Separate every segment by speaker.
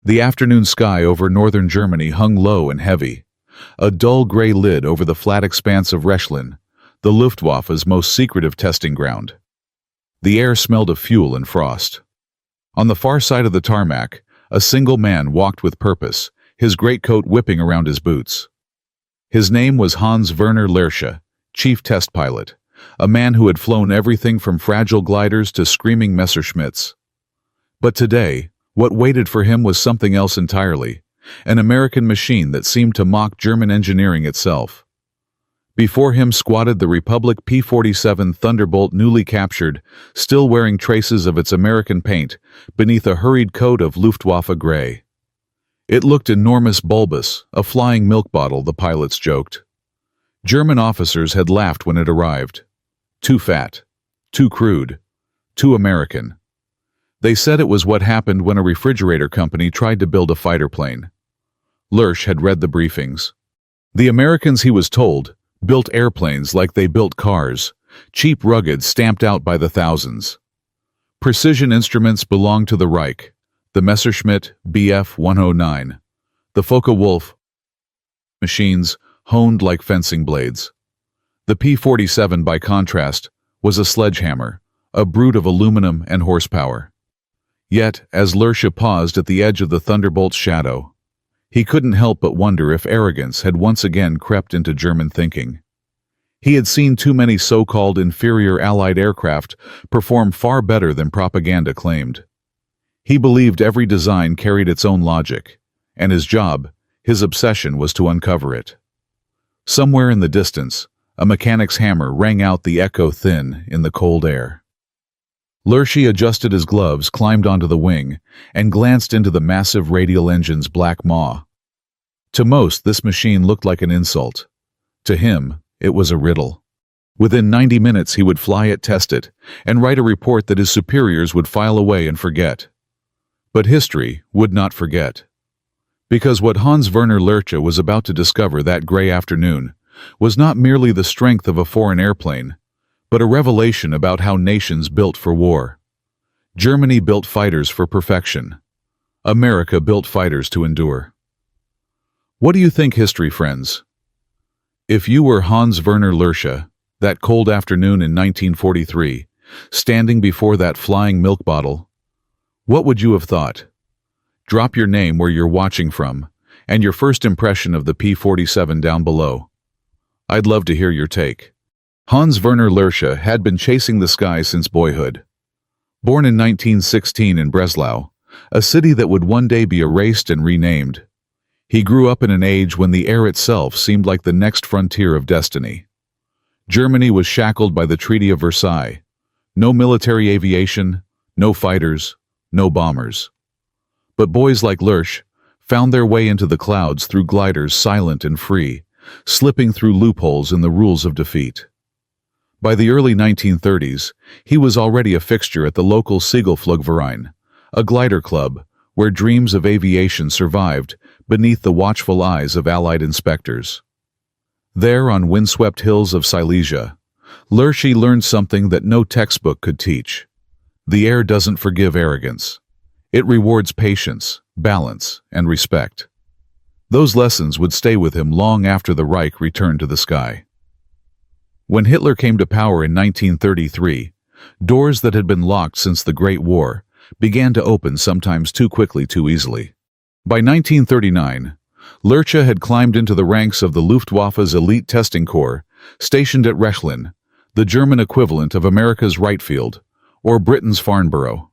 Speaker 1: The afternoon sky over northern Germany hung low and heavy, a dull gray lid over the flat expanse of Rechlin, the Luftwaffe's most secretive testing ground. The air smelled of fuel and frost. On the far side of the tarmac, a single man walked with purpose, his greatcoat whipping around his boots. His name was Hans-Werner Lerche, chief test pilot, a man who had flown everything from fragile gliders to screaming Messerschmitts. But today, what waited for him was something else entirely, an American machine that seemed to mock German engineering itself. Before him squatted the Republic P-47 Thunderbolt, newly captured, still wearing traces of its American paint beneath a hurried coat of Luftwaffe gray. It looked enormous, bulbous, a flying milk bottle, the pilots joked. German officers had laughed when it arrived. Too fat, too crude, too American. They said it was what happened when a refrigerator company tried to build a fighter plane. Lerche had read the briefings. The Americans, he was told, built airplanes like they built cars, cheap, rugged, stamped out by the thousands. Precision instruments belonged to the Reich, the Messerschmitt Bf-109, the Focke-Wulf machines honed like fencing blades. The P-47, by contrast, was a sledgehammer, a brute of aluminum and horsepower. Yet, as Lerche paused at the edge of the Thunderbolt's shadow, he couldn't help but wonder if arrogance had once again crept into German thinking. He had seen too many so-called inferior Allied aircraft perform far better than propaganda claimed. He believed every design carried its own logic, and his job, his obsession, was to uncover it. Somewhere in the distance, a mechanic's hammer rang out the echo thin in the cold air. Lerche adjusted his gloves, climbed onto the wing, and glanced into the massive radial engine's black maw. To most, this machine looked like an insult. To him, it was a riddle. Within 90 minutes he would fly it, test it, and write a report that his superiors would file away and forget. But history would not forget. Because what Hans-Werner Lerche was about to discover that gray afternoon was not merely the strength of a foreign airplane, but a revelation about how nations built for war. Germany built fighters for perfection. America built fighters to endure. What do you think, history friends? If you were Hans-Werner Lerche, that cold afternoon in 1943, standing before that flying milk bottle, what would you have thought? Drop your name where you're watching from, and your first impression of the P-47 down below. I'd love to hear your take. Hans-Werner Lerche had been chasing the sky since boyhood. Born in 1916 in Breslau, a city that would one day be erased and renamed, he grew up in an age when the air itself seemed like the next frontier of destiny. Germany was shackled by the Treaty of Versailles. No military aviation, no fighters, no bombers. But boys like Lerche found their way into the clouds through gliders, silent and free, slipping through loopholes in the rules of defeat. By the early 1930s, he was already a fixture at the local Segelflugverein, a glider club where dreams of aviation survived beneath the watchful eyes of Allied inspectors. There, on windswept hills of Silesia, Lerche learned something that no textbook could teach. The air doesn't forgive arrogance. It rewards patience, balance, and respect. Those lessons would stay with him long after the Reich returned to the sky. When Hitler came to power in 1933, doors that had been locked since the Great War began to open, sometimes too quickly, too easily. By 1939, Lerche had climbed into the ranks of the Luftwaffe's elite testing corps, stationed at Rechlin, the German equivalent of America's Wright Field, or Britain's Farnborough.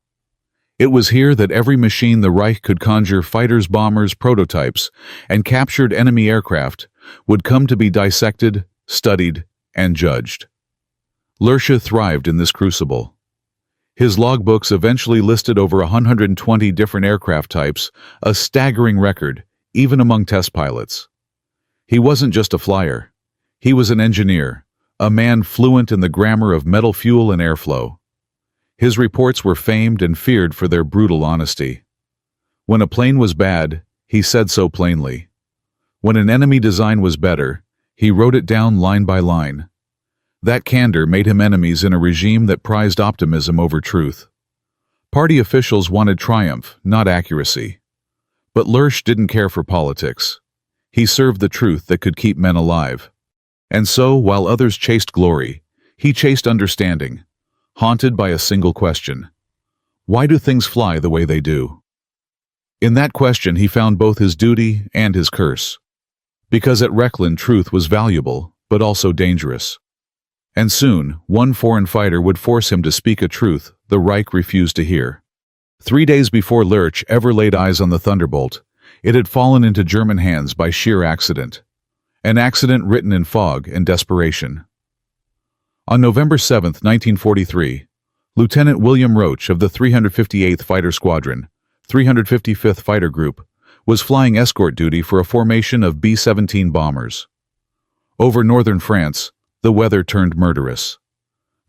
Speaker 1: It was here that every machine the Reich could conjure, fighters, bombers, prototypes, and captured enemy aircraft, would come to be dissected, studied, and judged. Lerche thrived in this crucible. His logbooks eventually listed over 120 different aircraft types, a staggering record, even among test pilots. He wasn't just a flyer. He was an engineer, a man fluent in the grammar of metal fuel and airflow. His reports were famed and feared for their brutal honesty. When a plane was bad, he said so plainly. When an enemy design was better, he wrote it down line by line. That candor made him enemies in a regime that prized optimism over truth. Party officials wanted triumph, not accuracy. But Lerche didn't care for politics. He served the truth that could keep men alive. And so, while others chased glory, he chased understanding, haunted by a single question. Why do things fly the way they do? In that question he found both his duty and his curse. Because at Rechlin truth was valuable, but also dangerous. And soon, one foreign fighter would force him to speak a truth the Reich refused to hear. 3 days before Lerche ever laid eyes on the Thunderbolt, it had fallen into German hands by sheer accident. An accident written in fog and desperation. On November 7, 1943, Lieutenant William Roach of the 358th Fighter Squadron, 355th Fighter Group, was flying escort duty for a formation of B-17 bombers. Over northern France, the weather turned murderous.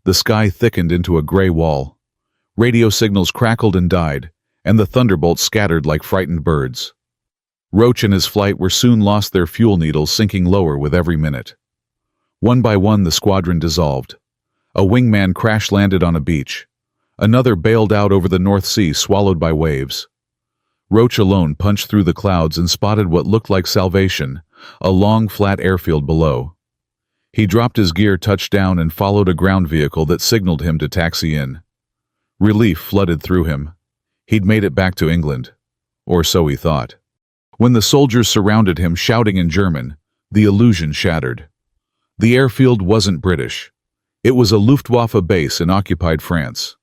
Speaker 1: The sky thickened into a gray wall. Radio signals crackled and died, and the Thunderbolt scattered like frightened birds. Roach and his flight were soon lost, their fuel needles sinking lower with every minute. One by one the squadron dissolved. A wingman crash-landed on a beach. Another bailed out over the North Sea, swallowed by waves. Roach alone punched through the clouds and spotted what looked like salvation, a long, flat airfield below. He dropped his gear, touched down, and followed a ground vehicle that signaled him to taxi in. Relief flooded through him. He'd made it back to England. Or so he thought. When the soldiers surrounded him, shouting in German, the illusion shattered. The airfield wasn't British. It was a Luftwaffe base in occupied France.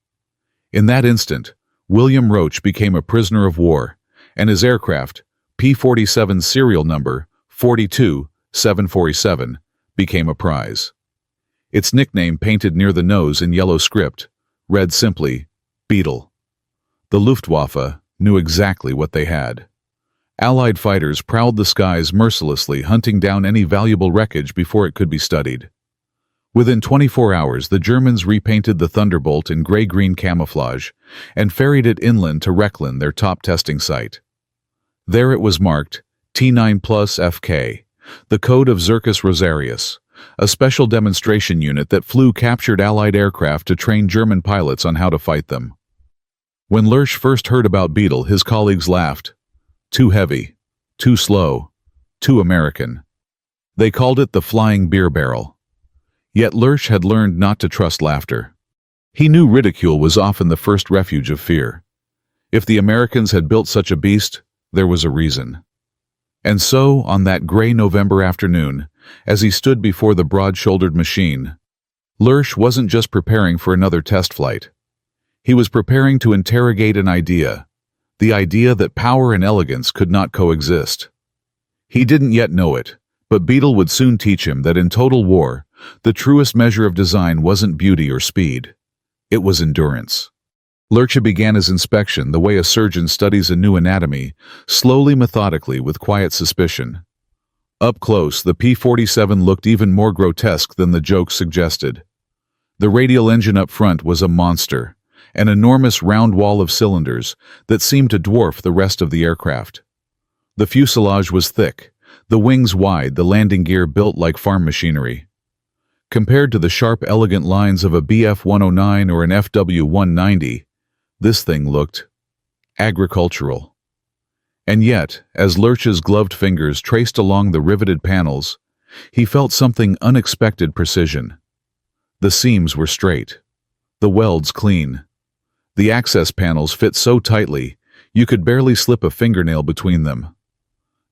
Speaker 1: In that instant, William Roach became a prisoner of war, and his aircraft, P-47 serial number 42747, became a prize. Its nickname, painted near the nose in yellow script, read simply, Beetle. The Luftwaffe knew exactly what they had. Allied fighters prowled the skies mercilessly, hunting down any valuable wreckage before it could be studied. Within 24 hours, the Germans repainted the Thunderbolt in gray-green camouflage and ferried it inland to Rechlin, their top testing site. There it was marked T9 plus FK, the code of Zircus Rosarius, a special demonstration unit that flew captured Allied aircraft to train German pilots on how to fight them. When Lerche first heard about Beetle, his colleagues laughed. Too heavy, too slow, too American. They called it the flying beer barrel. Yet Lerche had learned not to trust laughter. He knew ridicule was often the first refuge of fear. If the Americans had built such a beast, there was a reason. And so, on that gray November afternoon, as he stood before the broad-shouldered machine, Lerche wasn't just preparing for another test flight. He was preparing to interrogate an idea, the idea that power and elegance could not coexist. He didn't yet know it, but Beetle would soon teach him that in total war, the truest measure of design wasn't beauty or speed. It was endurance. Lerche began his inspection the way a surgeon studies a new anatomy, slowly, methodically, with quiet suspicion. Up close, the P-47 looked even more grotesque than the joke suggested. The radial engine up front was a monster, an enormous round wall of cylinders that seemed to dwarf the rest of the aircraft. The fuselage was thick, the wings wide, the landing gear built like farm machinery. Compared to the sharp, elegant lines of a Bf-109 or an FW-190, this thing looked agricultural. And yet, as Lerche's gloved fingers traced along the riveted panels, he felt something unexpected: precision. The seams were straight, the welds clean. The access panels fit so tightly, you could barely slip a fingernail between them.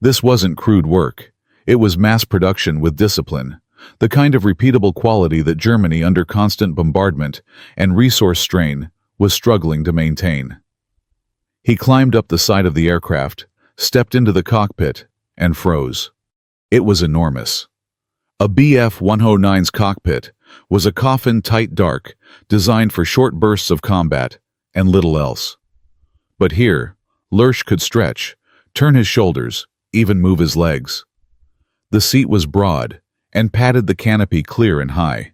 Speaker 1: This wasn't crude work. It was mass production with discipline, the kind of repeatable quality that Germany, under constant bombardment and resource strain, was struggling to maintain. He climbed up the side of the aircraft, stepped into the cockpit, and froze. It was enormous. A Bf-109's cockpit was a coffin, tight, dark, designed for short bursts of combat, and little else. But here, Lerche could stretch, turn his shoulders, even move his legs. The seat was broad, and padded, the canopy clear and high.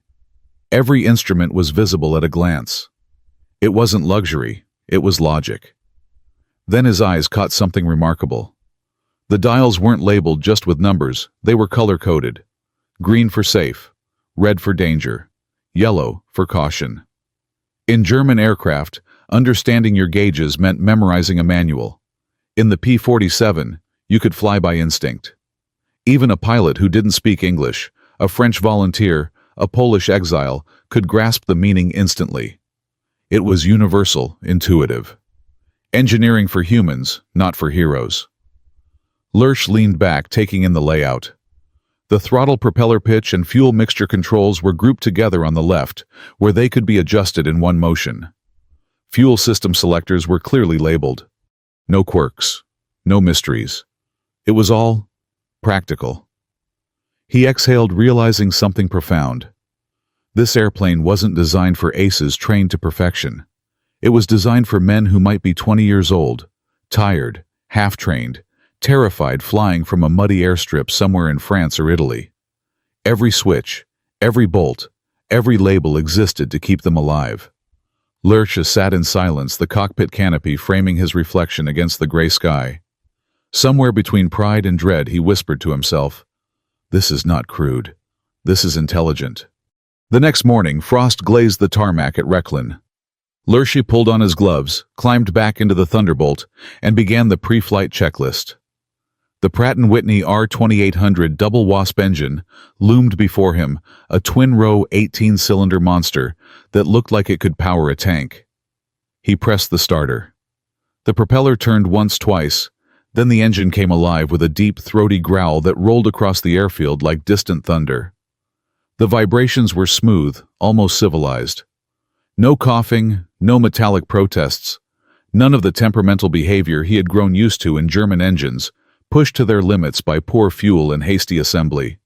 Speaker 1: Every instrument was visible at a glance. It wasn't luxury, it was logic. Then his eyes caught something remarkable. The dials weren't labeled just with numbers, they were color-coded. Green for safe, red for danger, yellow for caution. In German aircraft, understanding your gauges meant memorizing a manual. In the P-47, you could fly by instinct. Even a pilot who didn't speak English, a French volunteer, a Polish exile, could grasp the meaning instantly. It was universal, intuitive. Engineering for humans, not for heroes. Lerche leaned back, taking in the layout. The throttle, propeller pitch, and fuel mixture controls were grouped together on the left, where they could be adjusted in one motion. Fuel system selectors were clearly labeled. No quirks, no mysteries. It was all practical. He exhaled, realizing something profound. This airplane wasn't designed for aces trained to perfection. It was designed for men who might be 20 years old, tired, half-trained, terrified, flying from a muddy airstrip somewhere in France or Italy. Every switch, every bolt, every label existed to keep them alive. Lerche sat in silence, the cockpit canopy framing his reflection against the gray sky. Somewhere between pride and dread, he whispered to himself, "This is not crude. This is intelligent." The next morning, frost glazed the tarmac at Rechlin. Lerche pulled on his gloves, climbed back into the Thunderbolt, and began the pre-flight checklist. The Pratt & Whitney R2800 double wasp engine loomed before him, a twin-row 18-cylinder monster that looked like it could power a tank. He pressed the starter. The propeller turned once, twice, then the engine came alive with a deep, throaty growl that rolled across the airfield like distant thunder. The vibrations were smooth, almost civilized. No coughing, no metallic protests, none of the temperamental behavior he had grown used to in German engines, pushed to their limits by poor fuel and hasty assembly.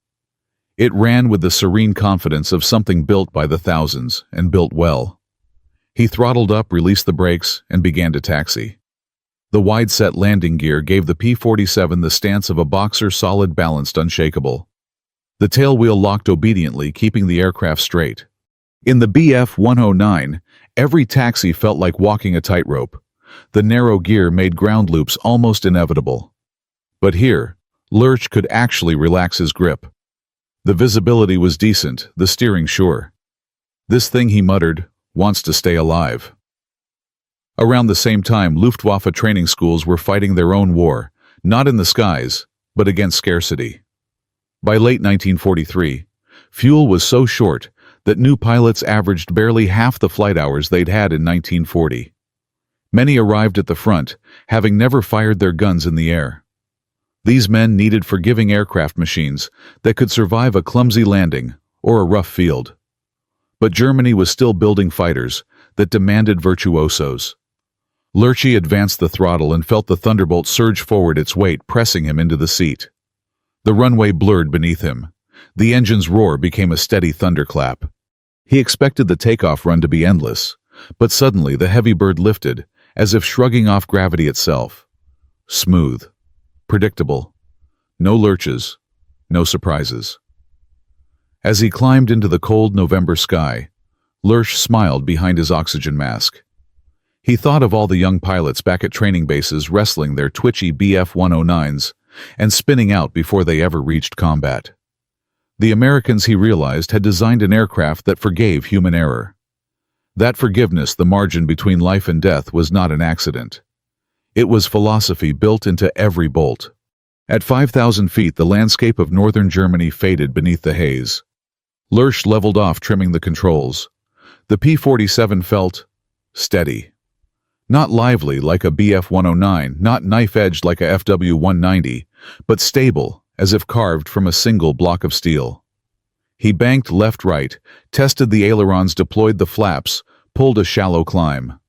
Speaker 1: It ran with the serene confidence of something built by the thousands, and built well. He throttled up, released the brakes, and began to taxi. The wide-set landing gear gave the P-47 the stance of a boxer, solid, balanced, unshakable. The tailwheel locked obediently, keeping the aircraft straight. In the Bf-109, every taxi felt like walking a tightrope. The narrow gear made ground loops almost inevitable. But here, Lerche could actually relax his grip. The visibility was decent, the steering sure. "This thing," he muttered, "wants to stay alive." Around the same time, Luftwaffe training schools were fighting their own war, not in the skies, but against scarcity. By late 1943, fuel was so short that new pilots averaged barely half the flight hours they'd had in 1940. Many arrived at the front, having never fired their guns in the air. These men needed forgiving aircraft machines that could survive a clumsy landing or a rough field. But Germany was still building fighters that demanded virtuosos. Lerche advanced the throttle and felt the Thunderbolt surge forward, its weight pressing him into the seat. The runway blurred beneath him. The engine's roar became a steady thunderclap. He expected the takeoff run to be endless, but suddenly the heavy bird lifted, as if shrugging off gravity itself. Smooth. Predictable. No lurches. No surprises. As he climbed into the cold November sky, Lerche smiled behind his oxygen mask. He thought of all the young pilots back at training bases wrestling their twitchy Bf-109s and spinning out before they ever reached combat. The Americans, he realized, had designed an aircraft that forgave human error. That forgiveness, the margin between life and death, was not an accident. It was philosophy built into every bolt. At 5,000 feet, the landscape of northern Germany faded beneath the haze. Lerche leveled off, trimming the controls. The P-47 felt steady. Not lively like a Bf-109, not knife-edged like a FW-190, but stable, as if carved from a single block of steel. He banked left-right, tested the ailerons, deployed the flaps, pulled a shallow climb.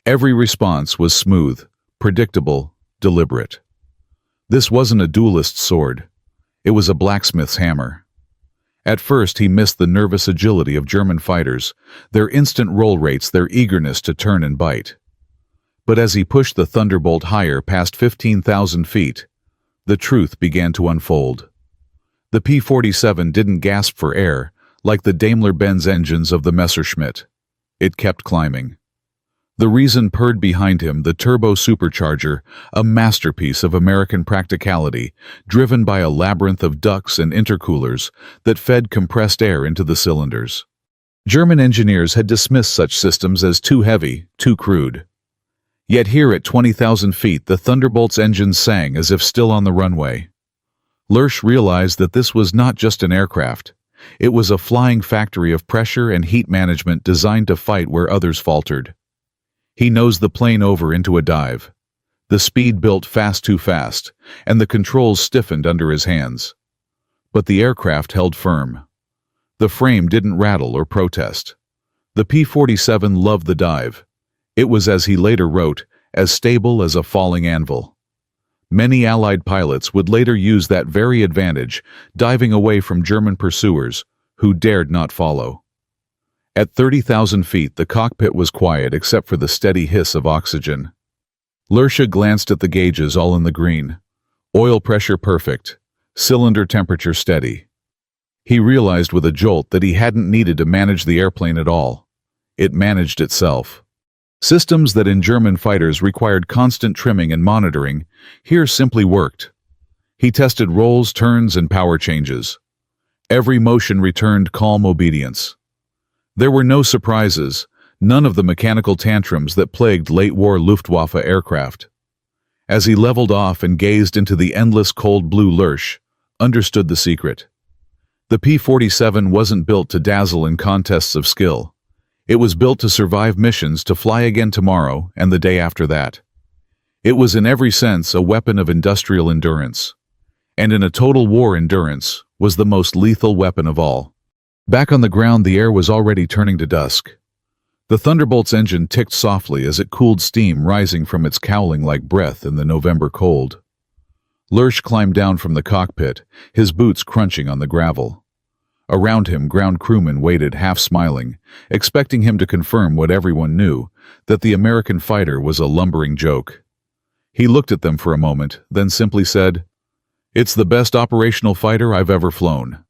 Speaker 1: Every response was smooth, predictable, deliberate. This wasn't a duelist's sword. It was a blacksmith's hammer. At first, he missed the nervous agility of German fighters, their instant roll rates, their eagerness to turn and bite. But as he pushed the Thunderbolt higher past 15,000 feet, the truth began to unfold. The P-47 didn't gasp for air like the Daimler-Benz engines of the Messerschmitt. It kept climbing. The reason purred behind him, the turbo supercharger, a masterpiece of American practicality, driven by a labyrinth of ducts and intercoolers that fed compressed air into the cylinders. German engineers had dismissed such systems as too heavy, too crude. Yet here at 20,000 feet, the Thunderbolt's engines sang as if still on the runway. Lerche realized that this was not just an aircraft. It was a flying factory of pressure and heat management designed to fight where others faltered. He nosed the plane over into a dive. The speed built fast too fast, and the controls stiffened under his hands. But the aircraft held firm. The frame didn't rattle or protest. The P-47 loved the dive. It was, as he later wrote, as stable as a falling anvil. Many Allied pilots would later use that very advantage, diving away from German pursuers, who dared not follow. At 30,000 feet, the cockpit was quiet except for the steady hiss of oxygen. Lerche glanced at the gauges, all in the green. Oil pressure perfect, cylinder temperature steady. He realized with a jolt that he hadn't needed to manage the airplane at all. It managed itself. Systems that in German fighters required constant trimming and monitoring here simply worked. He tested rolls, turns, and power changes. Every motion returned calm obedience. There were no surprises, none of the mechanical tantrums that plagued late-war Luftwaffe aircraft. As he leveled off and gazed into the endless cold blue, Lerche understood the secret. The P-47 wasn't built to dazzle in contests of skill. It was built to survive missions, to fly again tomorrow and the day after that. It was in every sense a weapon of industrial endurance. And in a total war, endurance was the most lethal weapon of all. Back on the ground, the air was already turning to dusk. The Thunderbolt's engine ticked softly as it cooled steam rising from its cowling like breath in the November cold. Lerche climbed down from the cockpit, his boots crunching on the gravel. Around him, ground crewmen waited, half smiling, expecting him to confirm what everyone knew, that the American fighter was a lumbering joke. He looked at them for a moment, then simply said, "It's the best operational fighter I've ever flown."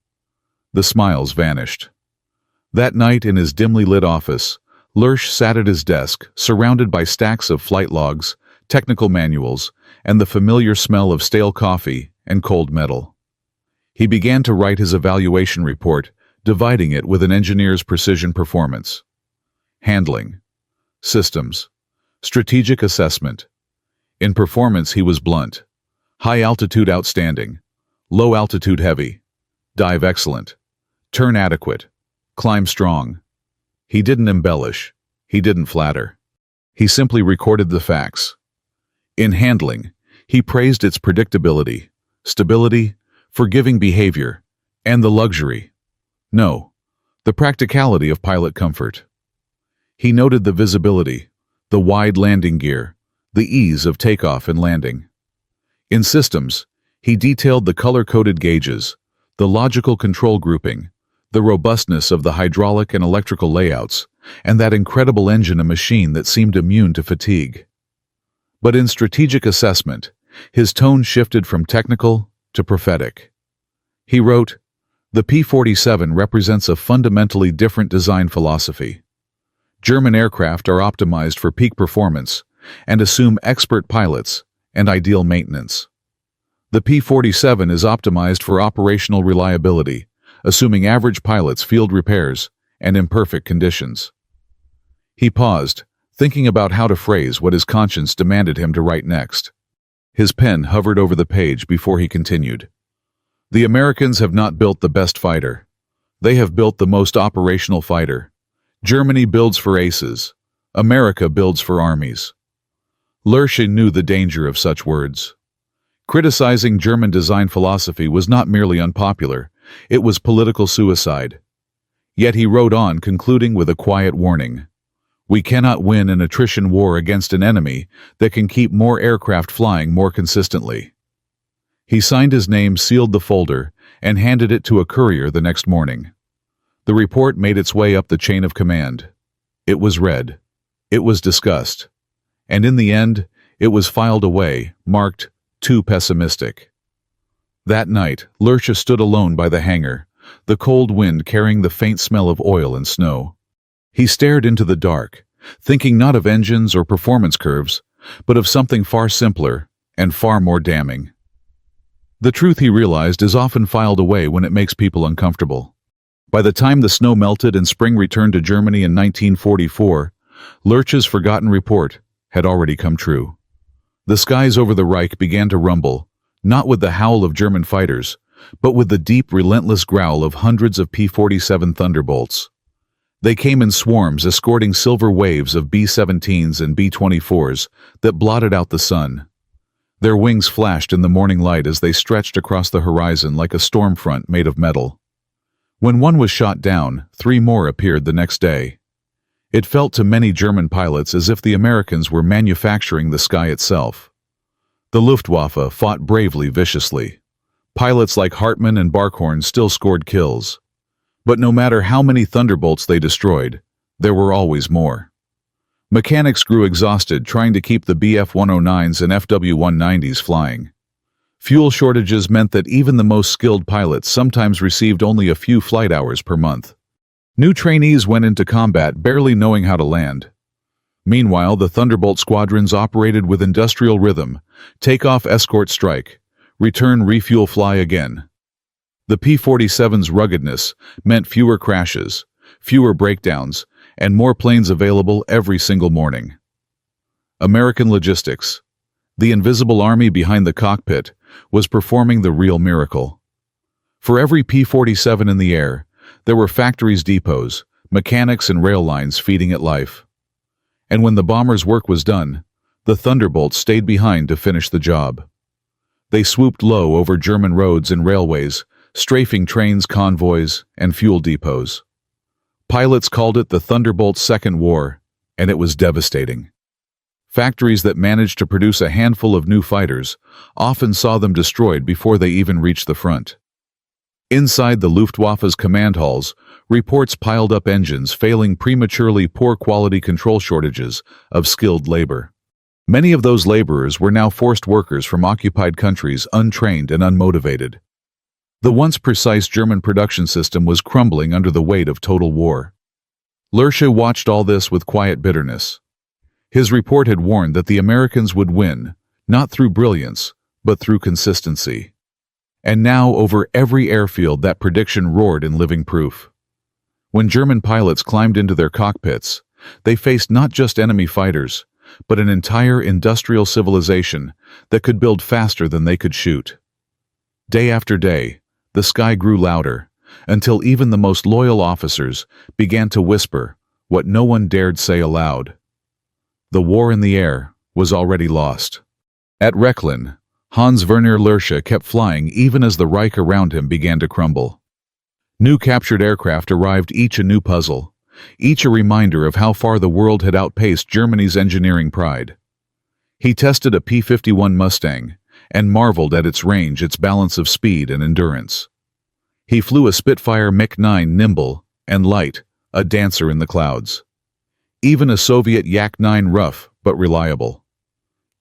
Speaker 1: The smiles vanished. That night, in his dimly lit office, Lerche sat at his desk, surrounded by stacks of flight logs, technical manuals, and the familiar smell of stale coffee and cold metal. He began to write his evaluation report, dividing it with an engineer's precision performance. Handling. Systems. Strategic assessment. In performance, he was blunt. High altitude outstanding. Low altitude heavy. Dive excellent. Turn adequate. Climb strong. He didn't embellish. He didn't flatter. He simply recorded the facts. In handling, he praised its predictability, stability, forgiving behavior, and the luxury. No, the practicality of pilot comfort. He noted the visibility, the wide landing gear, the ease of takeoff and landing. In systems, he detailed the color-coded gauges, the logical control grouping, the robustness of the hydraulic and electrical layouts, and that incredible engine, a machine that seemed immune to fatigue. But in strategic assessment, his tone shifted from technical to prophetic. He wrote, "The P-47 represents a fundamentally different design philosophy. German aircraft are optimized for peak performance and assume expert pilots and ideal maintenance. The P-47 is optimized for operational reliability, assuming average pilots, field repairs, and imperfect conditions." He paused, thinking about how to phrase what his conscience demanded him to write next. His pen hovered over the page before he continued. "The Americans have not built the best fighter. They have built the most operational fighter. Germany builds for aces. America builds for armies." Lerche knew the danger of such words. Criticizing German design philosophy was not merely unpopular, it was political suicide. Yet he wrote on, concluding with a quiet warning. "We cannot win an attrition war against an enemy that can keep more aircraft flying more consistently." He signed his name, sealed the folder, and handed it to a courier the next morning. The report made its way up the chain of command. It was read. It was discussed. And in the end, it was filed away, marked, "Too pessimistic." That night, Lerche stood alone by the hangar, the cold wind carrying the faint smell of oil and snow. He stared into the dark, thinking not of engines or performance curves, but of something far simpler and far more damning. The truth, he realized, is often filed away when it makes people uncomfortable. By the time the snow melted and spring returned to Germany in 1944, Lerche's forgotten report had already come true. The skies over the Reich began to rumble, not with the howl of German fighters, but with the deep, relentless growl of hundreds of P-47 Thunderbolts. They came in swarms, escorting silver waves of B-17s and B-24s that blotted out the sun. Their wings flashed in the morning light as they stretched across the horizon like a storm front made of metal. When one was shot down, 3 more appeared the next day. It felt to many German pilots as if the Americans were manufacturing the sky itself. The Luftwaffe fought bravely, viciously. Pilots like Hartmann and Barkhorn still scored kills. But no matter how many Thunderbolts they destroyed, there were always more. Mechanics grew exhausted trying to keep the Bf-109s and FW-190s flying. Fuel shortages meant that even the most skilled pilots sometimes received only a few flight hours per month. New trainees went into combat barely knowing how to land. Meanwhile, the Thunderbolt squadrons operated with industrial rhythm: takeoff, escort, strike, return, refuel, fly again. The P-47's ruggedness meant fewer crashes, fewer breakdowns, and more planes available every single morning. American logistics, the invisible army behind the cockpit, was performing the real miracle. For every P-47 in the air, there were factories, depots, mechanics, and rail lines feeding it life. And when the bomber's work was done, the Thunderbolts stayed behind to finish the job. They swooped low over German roads and railways, strafing trains, convoys, and fuel depots. Pilots called it the Thunderbolt's Second War, and it was devastating. Factories that managed to produce a handful of new fighters often saw them destroyed before they even reached the front. Inside the Luftwaffe's command halls, reports piled up: engines failing prematurely, poor quality control, shortages of skilled labor. Many of those laborers were now forced workers from occupied countries, untrained and unmotivated. The once precise German production system was crumbling under the weight of total war. Lerche watched all this with quiet bitterness. His report had warned that the Americans would win, not through brilliance, but through consistency. And now, over every airfield, that prediction roared in living proof. When German pilots climbed into their cockpits, they faced not just enemy fighters, but an entire industrial civilization that could build faster than they could shoot. Day after day, the sky grew louder, until even the most loyal officers began to whisper what no one dared say aloud. The war in the air was already lost. At Rechlin, Hans-Werner Lerche kept flying even as the Reich around him began to crumble. New captured aircraft arrived, each a new puzzle, each a reminder of how far the world had outpaced Germany's engineering pride. He tested a P-51 Mustang and marveled at its range, its balance of speed and endurance. He flew a Spitfire MiG-9, nimble and light, a dancer in the clouds. Even a Soviet Yak-9, rough but reliable.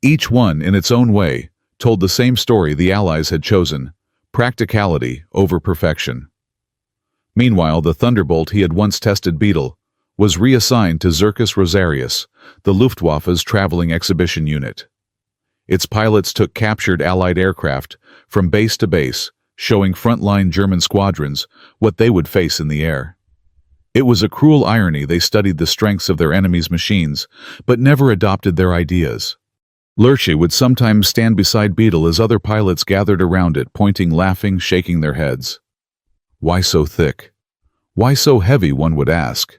Speaker 1: Each one, in its own way, told the same story the Allies had chosen: practicality over perfection. Meanwhile, the Thunderbolt he had once tested, Beetle, was reassigned to Circus Rosarius, the Luftwaffe's traveling exhibition unit. Its pilots took captured Allied aircraft from base to base, showing frontline German squadrons what they would face in the air. It was a cruel irony: they studied the strengths of their enemies' machines, but never adopted their ideas. Lerche would sometimes stand beside Beetle as other pilots gathered around it, pointing, laughing, shaking their heads. Why so thick? Why so heavy, one would ask.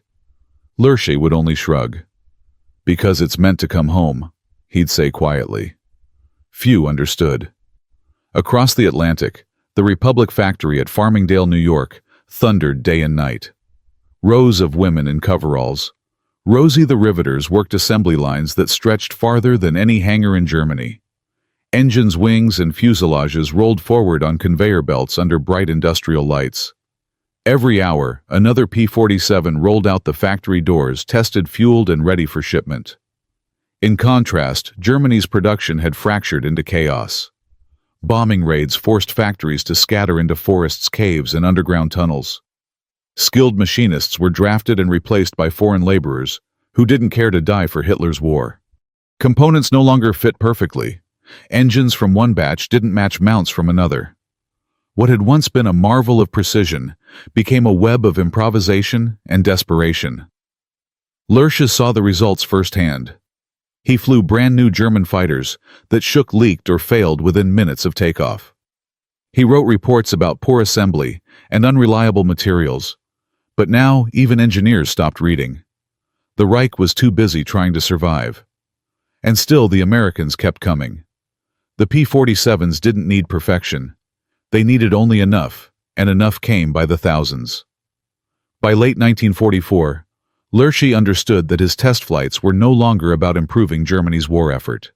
Speaker 1: Lerche would only shrug. Because it's meant to come home, he'd say quietly. Few understood. Across the Atlantic, the Republic factory at Farmingdale, New York, thundered day and night. Rows of women in coveralls. Rosie the riveters worked assembly lines that stretched farther than any hangar in Germany. Engines, wings, and fuselages rolled forward on conveyor belts under bright industrial lights. Every hour, another P-47 rolled out the factory doors, tested, fueled, and ready for shipment. In contrast, Germany's production had fractured into chaos. Bombing raids forced factories to scatter into forests, caves, and underground tunnels. Skilled machinists were drafted and replaced by foreign laborers who didn't care to die for Hitler's war. Components no longer fit perfectly. Engines from one batch didn't match mounts from another. What had once been a marvel of precision became a web of improvisation and desperation. Lerche saw the results firsthand. He flew brand-new German fighters that shook, leaked, or failed within minutes of takeoff. He wrote reports about poor assembly and unreliable materials. But now, even engineers stopped reading. The Reich was too busy trying to survive. And still the Americans kept coming. The P-47s didn't need perfection. They needed only enough, and enough came by the thousands. By late 1944, Lerche understood that his test flights were no longer about improving Germany's war effort.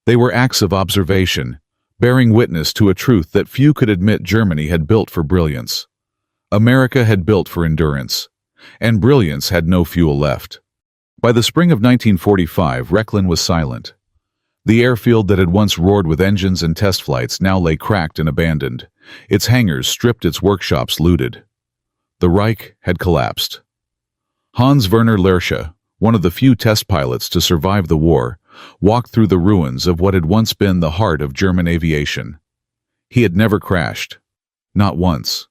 Speaker 1: They were acts of observation, bearing witness to a truth that few could admit: Germany had built for brilliance. America had built for endurance, and brilliance had no fuel left. By the spring of 1945, Rechlin was silent. The airfield that had once roared with engines and test flights now lay cracked and abandoned, its hangars stripped, its workshops looted. The Reich had collapsed. Hans-Werner Lerche, one of the few test pilots to survive the war, walked through the ruins of what had once been the heart of German aviation. He had never crashed. Not once.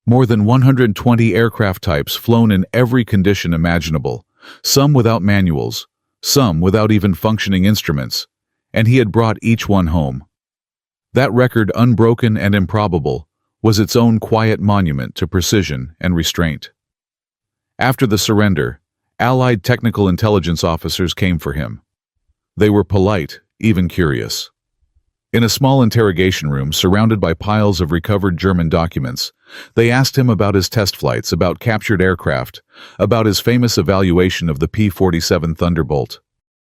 Speaker 1: More than 120 aircraft types flown in every condition imaginable, some without manuals, some without even functioning instruments, and he had brought each one home. That record, unbroken and improbable, was its own quiet monument to precision and restraint. After the surrender, Allied technical intelligence officers came for him. They were polite, even curious. In a small interrogation room surrounded by piles of recovered German documents, they asked him about his test flights, about captured aircraft, about his famous evaluation of the P-47 Thunderbolt.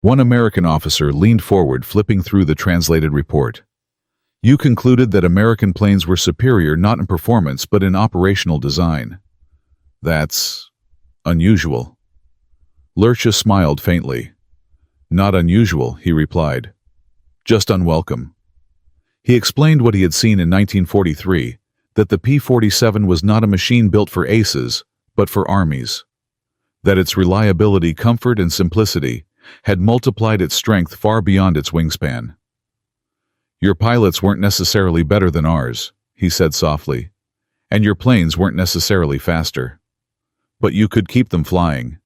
Speaker 1: One American officer leaned forward, flipping through the translated report. "You concluded that American planes were superior not in performance but in operational design. That's unusual." Lerche smiled faintly. "Not unusual," he replied. "Just unwelcome." He explained what he had seen in 1943, that the P-47 was not a machine built for aces, but for armies. That its reliability, comfort, and simplicity had multiplied its strength far beyond its wingspan. "Your pilots weren't necessarily better than ours," he said softly, "and your planes weren't necessarily faster. But you could keep them flying,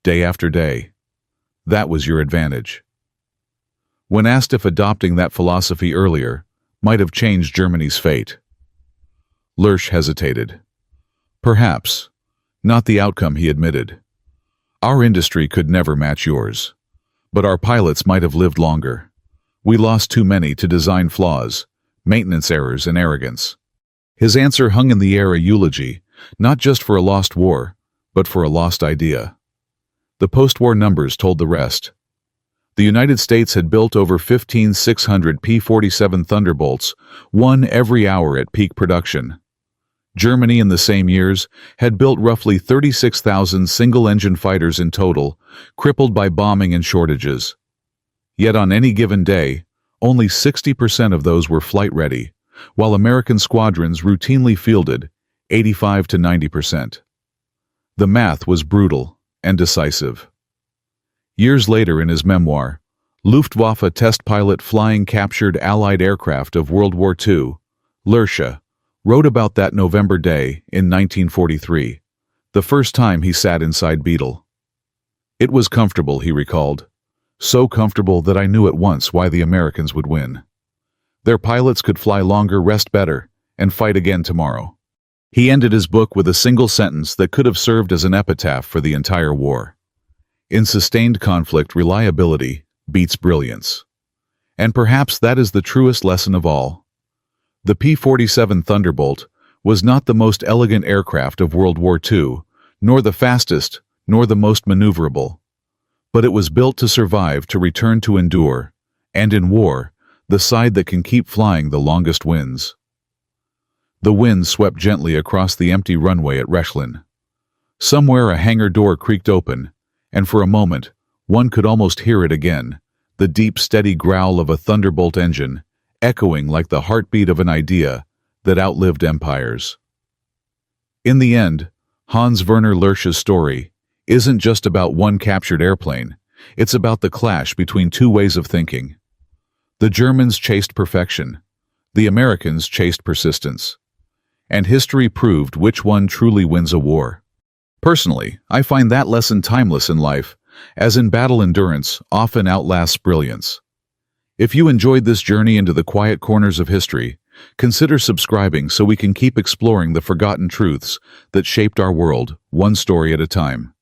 Speaker 1: day after day. That was your advantage." When asked if adopting that philosophy earlier might have changed Germany's fate, Lerche hesitated. "Perhaps. Not the outcome," he admitted. "Our industry could never match yours. But our pilots might have lived longer. We lost too many to design flaws, maintenance errors, and arrogance." His answer hung in the air, a eulogy, not just for a lost war, but for a lost idea. The post-war numbers told the rest. The United States had built over 15,600 P-47 Thunderbolts, one every hour at peak production. Germany in the same years had built roughly 36,000 single-engine fighters in total, crippled by bombing and shortages. Yet on any given day, only 60% of those were flight-ready, while American squadrons routinely fielded 85 to 90%. The math was brutal and decisive. Years later, in his memoir, Luftwaffe test pilot flying captured Allied aircraft of World War II, Lerche wrote about that November day in 1943, the first time he sat inside Beetle. "It was comfortable," he recalled. "So comfortable that I knew at once why the Americans would win. Their pilots could fly longer, rest better, and fight again tomorrow." He ended his book with a single sentence that could have served as an epitaph for the entire war. "In sustained conflict, reliability beats brilliance." And perhaps that is the truest lesson of all. The P-47 Thunderbolt was not the most elegant aircraft of World War II, nor the fastest, nor the most maneuverable. But it was built to survive, to return, to endure, and in war, the side that can keep flying the longest wins. The wind swept gently across the empty runway at Rechlin. Somewhere a hangar door creaked open, and for a moment, one could almost hear it again, the deep, steady growl of a Thunderbolt engine, echoing like the heartbeat of an idea that outlived empires. In the end, Hans-Werner Lerche's story isn't just about one captured airplane, it's about the clash between two ways of thinking. The Germans chased perfection, the Americans chased persistence. And history proved which one truly wins a war. Personally, I find that lesson timeless in life, as in battle endurance often outlasts brilliance. If you enjoyed this journey into the quiet corners of history, consider subscribing so we can keep exploring the forgotten truths that shaped our world, one story at a time.